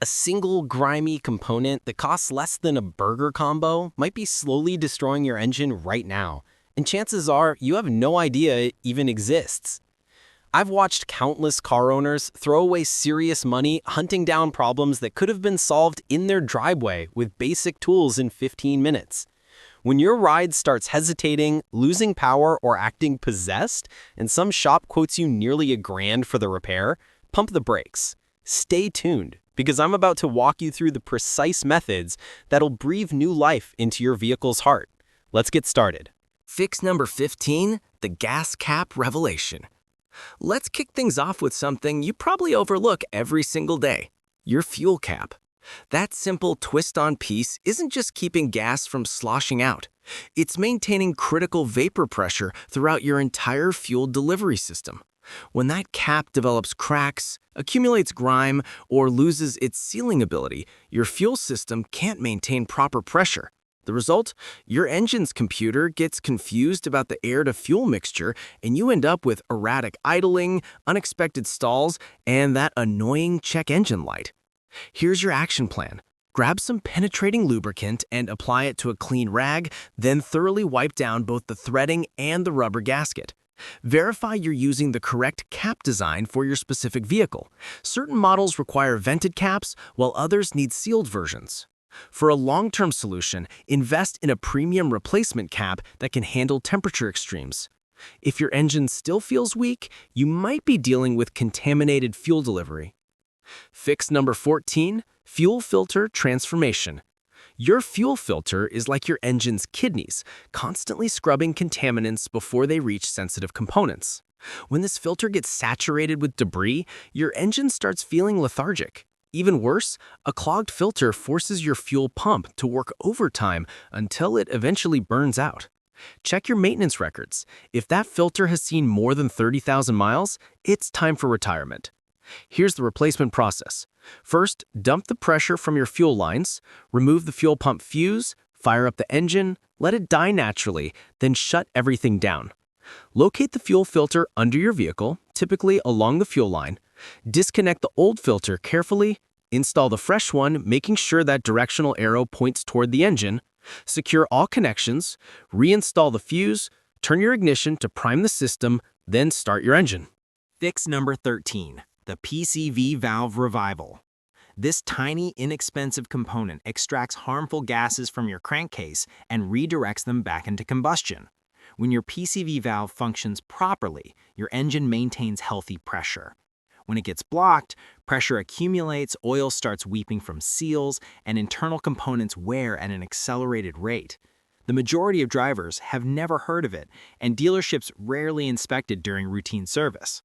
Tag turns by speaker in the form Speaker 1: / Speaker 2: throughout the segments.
Speaker 1: A single grimy component that costs less than a burger combo might be slowly destroying your engine right now, and chances are you have no idea it even exists. I've watched countless car owners throw away serious money hunting down problems that could have been solved in their driveway with basic tools in 15 minutes. When your ride starts hesitating, losing power, or acting possessed, and some shop quotes you nearly $1,000 for the repair, pump the brakes. Stay tuned, because I'm about to walk you through the precise methods that'll breathe new life into your vehicle's heart. Let's get started.
Speaker 2: Fix number 15, the gas cap revelation. Let's kick things off with something you probably overlook every single day, your fuel cap. That simple twist-on piece isn't just keeping gas from sloshing out. It's maintaining critical vapor pressure throughout your entire fuel delivery system. When that cap develops cracks, accumulates grime, or loses its sealing ability, your fuel system can't maintain proper pressure. The result? Your engine's computer gets confused about the air-to-fuel mixture, and you end up with erratic idling, unexpected stalls, and that annoying check engine light. Here's your action plan. Grab some penetrating lubricant and apply it to a clean rag, then thoroughly wipe down both the threading and the rubber gasket. Verify you're using the correct cap design for your specific vehicle. Certain models require vented caps, while others need sealed versions. For a long-term solution, invest in a premium replacement cap that can handle temperature extremes. If your engine still feels weak, you might be dealing with contaminated fuel delivery. Fix number 14, fuel filter transformation. Your fuel filter is like your engine's kidneys, constantly scrubbing contaminants before they reach sensitive components. When this filter gets saturated with debris, your engine starts feeling lethargic. Even worse, a clogged filter forces your fuel pump to work overtime until it eventually burns out. Check your maintenance records. If that filter has seen more than 30,000 miles, it's time for retirement. Here's the replacement process. First, dump the pressure from your fuel lines, remove the fuel pump fuse, fire up the engine, let it die naturally, then shut everything down. Locate the fuel filter under your vehicle, typically along the fuel line. Disconnect the old filter carefully, install the fresh one, making sure that directional arrow points toward the engine. Secure all connections, reinstall the fuse, turn your ignition to prime the system, then start your engine.
Speaker 1: Fix number 13, the PCV valve revival. This tiny, inexpensive component extracts harmful gases from your crankcase and redirects them back into combustion. When your PCV valve functions properly, your engine maintains healthy pressure. When it gets blocked, pressure accumulates, oil starts weeping from seals, and internal components wear at an accelerated rate. The majority of drivers have never heard of it, and dealerships rarely inspect it during routine service.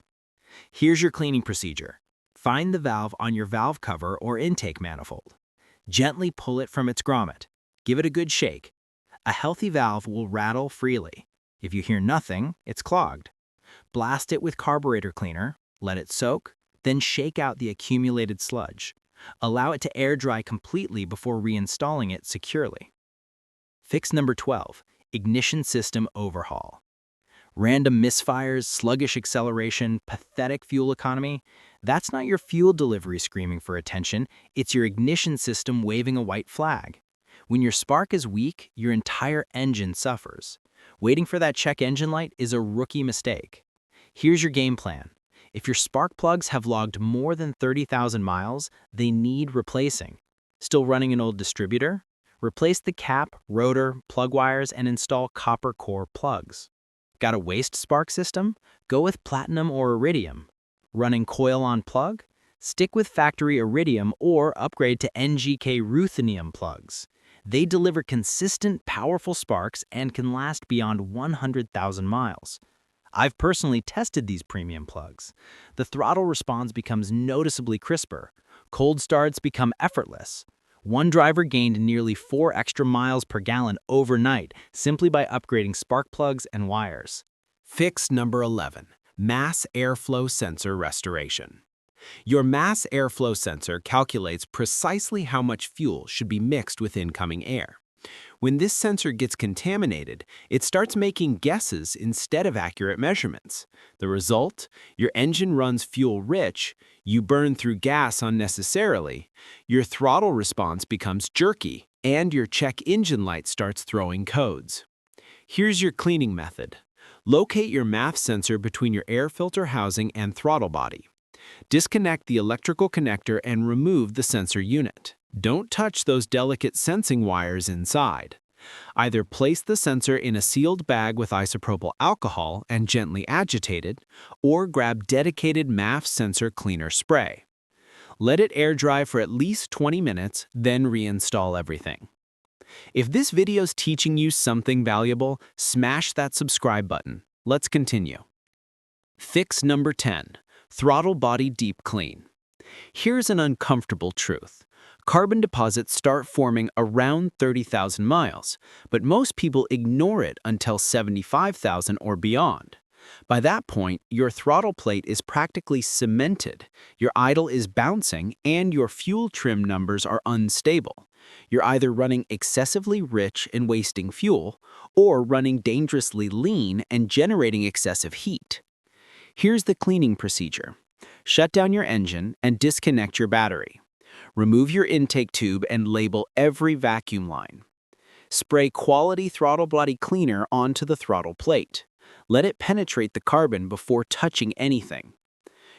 Speaker 1: Here's your cleaning procedure. Find the valve on your valve cover or intake manifold. Gently pull it from its grommet. Give it a good shake. A healthy valve will rattle freely. If you hear nothing, it's clogged. Blast it with carburetor cleaner, let it soak, then shake out the accumulated sludge. Allow it to air dry completely before reinstalling it securely. Fix number 12, ignition system overhaul. Random misfires, sluggish acceleration, pathetic fuel economy? That's not your fuel delivery screaming for attention, it's your ignition system waving a white flag. When your spark is weak, your entire engine suffers. Waiting for that check engine light is a rookie mistake. Here's your game plan. If your spark plugs have logged more than 30,000 miles, they need replacing. Still running an old distributor? Replace the cap, rotor, plug wires, and install copper core plugs. Got a waste spark system? Go with platinum or iridium. Running coil-on plug? Stick with factory iridium or upgrade to NGK ruthenium plugs. They deliver consistent, powerful sparks and can last beyond 100,000 miles. I've personally tested these premium plugs. The throttle response becomes noticeably crisper. Cold starts become effortless. One driver gained nearly 4 extra miles per gallon overnight simply by upgrading spark plugs and wires.
Speaker 3: Fix number 11, mass airflow sensor restoration. Your mass airflow sensor calculates precisely how much fuel should be mixed with incoming air. When this sensor gets contaminated, it starts making guesses instead of accurate measurements. The result? Your engine runs fuel-rich, you burn through gas unnecessarily, your throttle response becomes jerky, and your check engine light starts throwing codes. Here's your cleaning method. Locate your MAF sensor between your air filter housing and throttle body. Disconnect the electrical connector and remove the sensor unit. Don't touch those delicate sensing wires inside. Either place the sensor in a sealed bag with isopropyl alcohol and gently agitate it, or grab dedicated MAF sensor cleaner spray. Let it air dry for at least 20 minutes, then reinstall everything. If this video's teaching you something valuable, smash that subscribe button. Let's continue. Fix number 10. Throttle body deep clean. Here's an uncomfortable truth. Carbon deposits start forming around 30,000 miles, but most people ignore it until 75,000 or beyond. By that point, your throttle plate is practically cemented, your idle is bouncing, and your fuel trim numbers are unstable. You're either running excessively rich and wasting fuel, or running dangerously lean and generating excessive heat. Here's the cleaning procedure. Shut down your engine and disconnect your battery. Remove your intake tube and label every vacuum line. Spray quality throttle body cleaner onto the throttle plate. Let it penetrate the carbon before touching anything.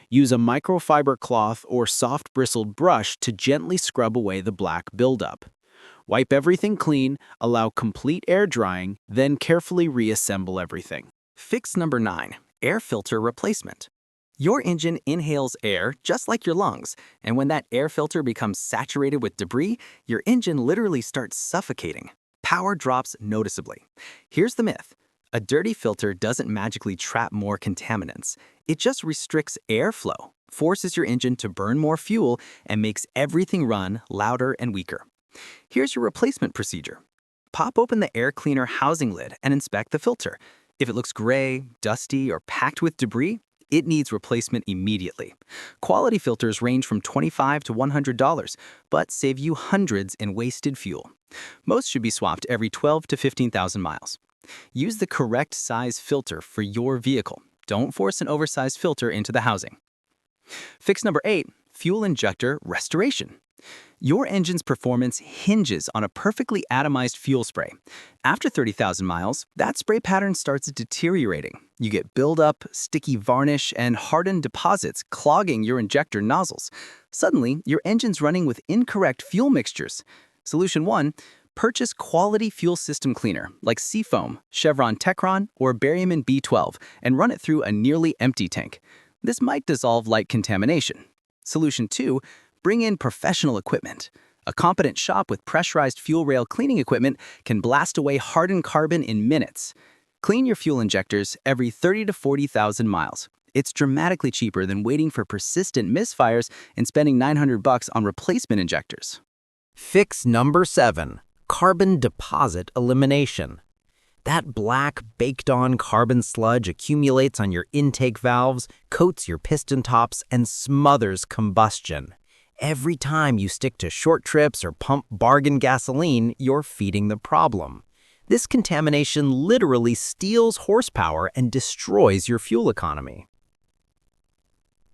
Speaker 3: Use a microfiber cloth or soft bristled brush to gently scrub away the black buildup. Wipe everything clean, allow complete air drying, then carefully reassemble everything.
Speaker 2: Fix number 9. Air filter replacement. Your engine inhales air just like your lungs, and when that air filter becomes saturated with debris, your engine literally starts suffocating. Power drops noticeably. Here's the myth. A dirty filter doesn't magically trap more contaminants. It just restricts airflow, forces your engine to burn more fuel, and makes everything run louder and weaker. Here's your replacement procedure. Pop open the air cleaner housing lid and inspect the filter. If it looks gray, dusty, or packed with debris, it needs replacement immediately. Quality filters range from $25 to $100, but save you hundreds in wasted fuel. Most should be swapped every 12 to 15,000 miles. Use the correct size filter for your vehicle. Don't force an oversized filter into the housing. Fix number 8, fuel injector restoration. Your engine's performance hinges on a perfectly atomized fuel spray. After 30,000 miles, that spray pattern starts deteriorating. You get buildup, sticky varnish, and hardened deposits clogging your injector nozzles. Suddenly, your engine's running with incorrect fuel mixtures. Solution 1, purchase quality fuel system cleaner like Seafoam, Chevron Techron, or Barium B12 and run it through a nearly empty tank. This might dissolve light contamination. Solution 2, bring in professional equipment. A competent shop with pressurized fuel rail cleaning equipment can blast away hardened carbon in minutes. Clean your fuel injectors every 30 to 40,000 miles. It's dramatically cheaper than waiting for persistent misfires and spending $900 on replacement injectors.
Speaker 4: Fix number 7, carbon deposit elimination. That black, baked-on carbon sludge accumulates on your intake valves, coats your piston tops, and smothers combustion. Every time you stick to short trips or pump bargain gasoline, you're feeding the problem. This contamination literally steals horsepower and destroys your fuel economy.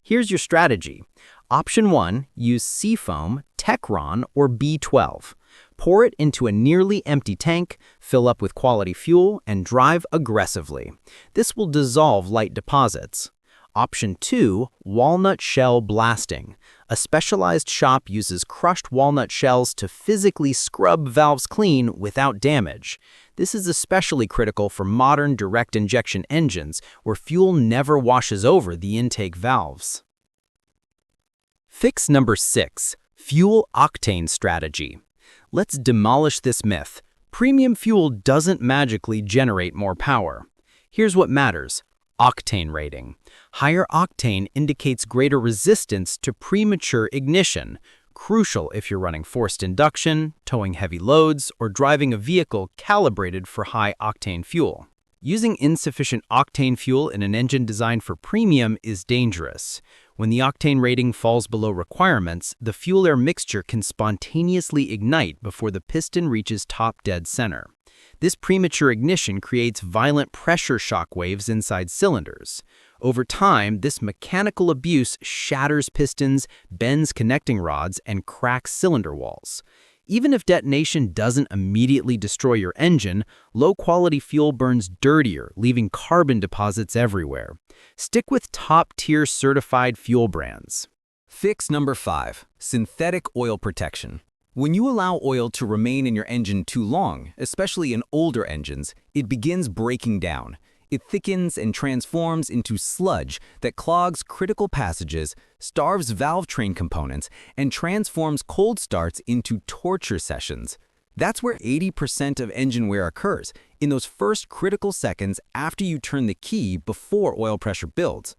Speaker 4: Here's your strategy. Option 1, use Seafoam, Techron, or B12. Pour it into a nearly empty tank, fill up with quality fuel, and drive aggressively. This will dissolve light deposits. Option 2, walnut shell blasting. A specialized shop uses crushed walnut shells to physically scrub valves clean without damage. This is especially critical for modern direct injection engines where fuel never washes over the intake valves. Fix number 6, fuel octane strategy. Let's demolish this myth. Premium fuel doesn't magically generate more power. Here's what matters. Octane rating. Higher octane indicates greater resistance to premature ignition, crucial if you're running forced induction, towing heavy loads, or driving a vehicle calibrated for high octane fuel. Using insufficient octane fuel in an engine designed for premium is dangerous. When the octane rating falls below requirements, the fuel-air mixture can spontaneously ignite before the piston reaches top dead center. This premature ignition creates violent pressure shock waves inside cylinders. Over time, this mechanical abuse shatters pistons, bends connecting rods, and cracks cylinder walls. Even if detonation doesn't immediately destroy your engine, low-quality fuel burns dirtier, leaving carbon deposits everywhere. Stick with top-tier certified fuel brands.
Speaker 5: Fix number 5, synthetic oil protection. When you allow oil to remain in your engine too long, especially in older engines, it begins breaking down. It thickens and transforms into sludge that clogs critical passages, starves valve train components, and transforms cold starts into torture sessions. That's where 80% of engine wear occurs, in those first critical seconds after you turn the key before oil pressure builds.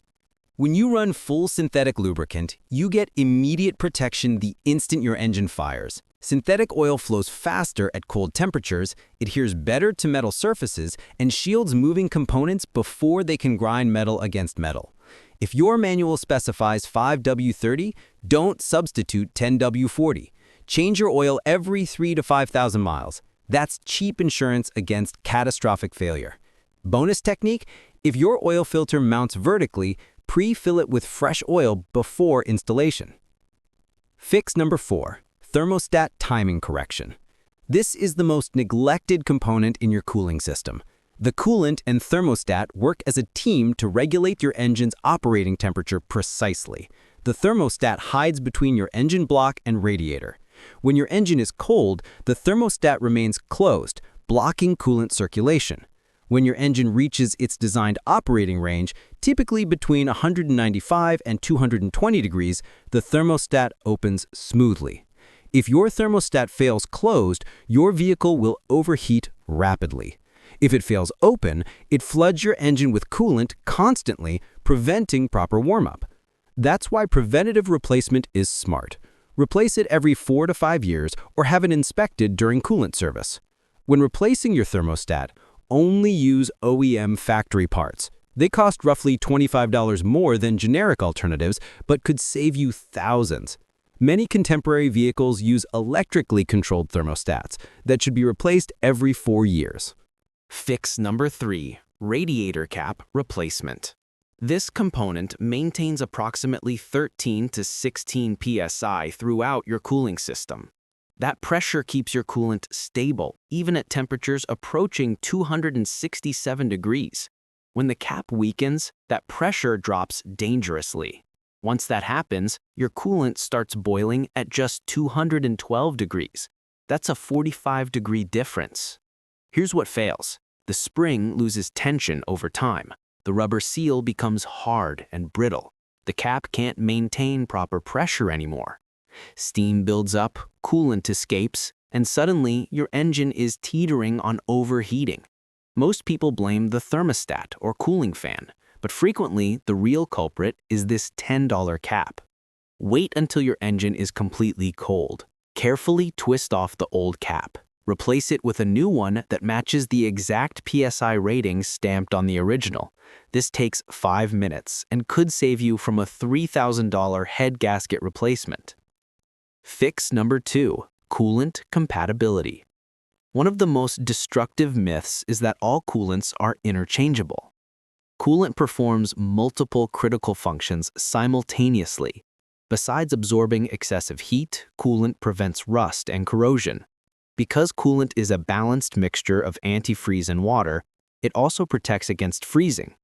Speaker 5: When you run full synthetic lubricant, you get immediate protection the instant your engine fires. Synthetic oil flows faster at cold temperatures, adheres better to metal surfaces, and shields moving components before they can grind metal against metal. If your manual specifies 5W30, don't substitute 10W40. Change your oil every 3,000 to 5,000 miles. That's cheap insurance against catastrophic failure. Bonus technique: if your oil filter mounts vertically, pre-fill it with fresh oil before installation. Fix number 4. Thermostat timing correction. This is the most neglected component in your cooling system. The coolant and thermostat work as a team to regulate your engine's operating temperature precisely. The thermostat hides between your engine block and radiator. When your engine is cold, the thermostat remains closed, blocking coolant circulation. When your engine reaches its designed operating range, typically between 195 and 220 degrees, the thermostat opens smoothly. If your thermostat fails closed, your vehicle will overheat rapidly. If it fails open, it floods your engine with coolant constantly, preventing proper warm-up. That's why preventative replacement is smart. Replace it every 4 to 5 years or have it inspected during coolant service. When replacing your thermostat, only use OEM factory parts. They cost roughly $25 more than generic alternatives, but could save you thousands. Many contemporary vehicles use electrically controlled thermostats that should be replaced every 4 years.
Speaker 2: Fix number 3, radiator cap replacement. This component maintains approximately 13 to 16 psi throughout your cooling system. That pressure keeps your coolant stable, even at temperatures approaching 267 degrees. When the cap weakens, that pressure drops dangerously. Once that happens, your coolant starts boiling at just 212 degrees. That's a 45-degree difference. Here's what fails. The spring loses tension over time. The rubber seal becomes hard and brittle. The cap can't maintain proper pressure anymore. Steam builds up, coolant escapes, and suddenly your engine is teetering on overheating. Most people blame the thermostat or cooling fan, but frequently the real culprit is this $10 cap. Wait until your engine is completely cold. Carefully twist off the old cap. Replace it with a new one that matches the exact PSI rating stamped on the original. This takes 5 minutes and could save you from a $3,000 head gasket replacement. Fix number 2, coolant compatibility. One of the most destructive myths is that all coolants are interchangeable. Coolant performs multiple critical functions simultaneously. Besides absorbing excessive heat, coolant prevents rust and corrosion. Because coolant is a balanced mixture of antifreeze and water, it also protects against freezing.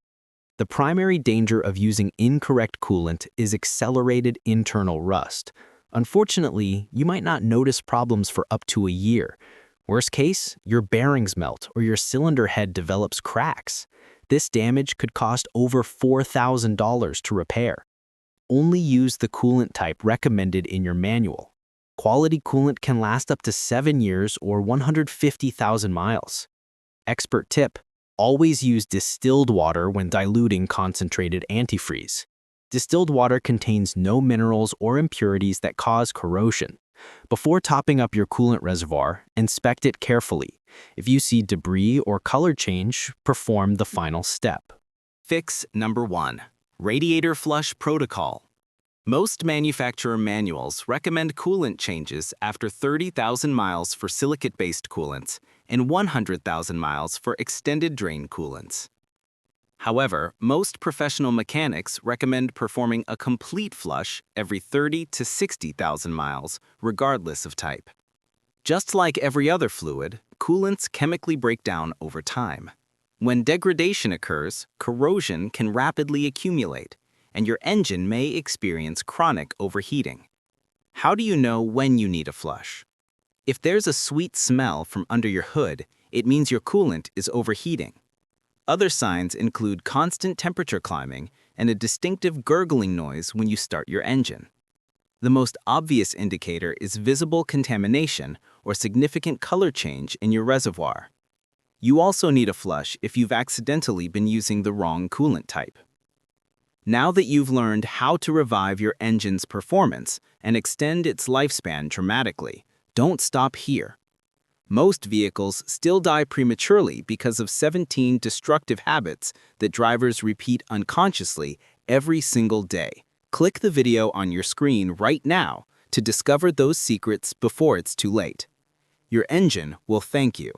Speaker 2: The primary danger of using incorrect coolant is accelerated internal rust. Unfortunately, you might not notice problems for up to a year. Worst case, your bearings melt or your cylinder head develops cracks. This damage could cost over $4,000 to repair. Only use the coolant type recommended in your manual. Quality coolant can last up to 7 years or 150,000 miles. Expert tip: always use distilled water when diluting concentrated antifreeze. Distilled water contains no minerals or impurities that cause corrosion. Before topping up your coolant reservoir, inspect it carefully. If you see debris or color change, perform the final step.
Speaker 5: Fix number 1, radiator flush protocol.
Speaker 3: Most manufacturer manuals recommend coolant changes after 30,000 miles for silicate-based coolants and 100,000 miles for extended drain coolants. However, most professional mechanics recommend performing a complete flush every 30 to 60,000 miles, regardless of type. Just like every other fluid, coolants chemically break down over time. When degradation occurs, corrosion can rapidly accumulate, and your engine may experience chronic overheating. How do you know when you need a flush? If there's a sweet smell from under your hood, it means your coolant is overheating. Other signs include constant temperature climbing and a distinctive gurgling noise when you start your engine. The most obvious indicator is visible contamination or significant color change in your reservoir. You also need a flush if you've accidentally been using the wrong coolant type. Now that you've learned how to revive your engine's performance and extend its lifespan dramatically, don't stop here. Most vehicles still die prematurely because of 17 destructive habits that drivers repeat unconsciously every single day. Click the video on your screen right now to discover those secrets before it's too late. Your engine will thank you.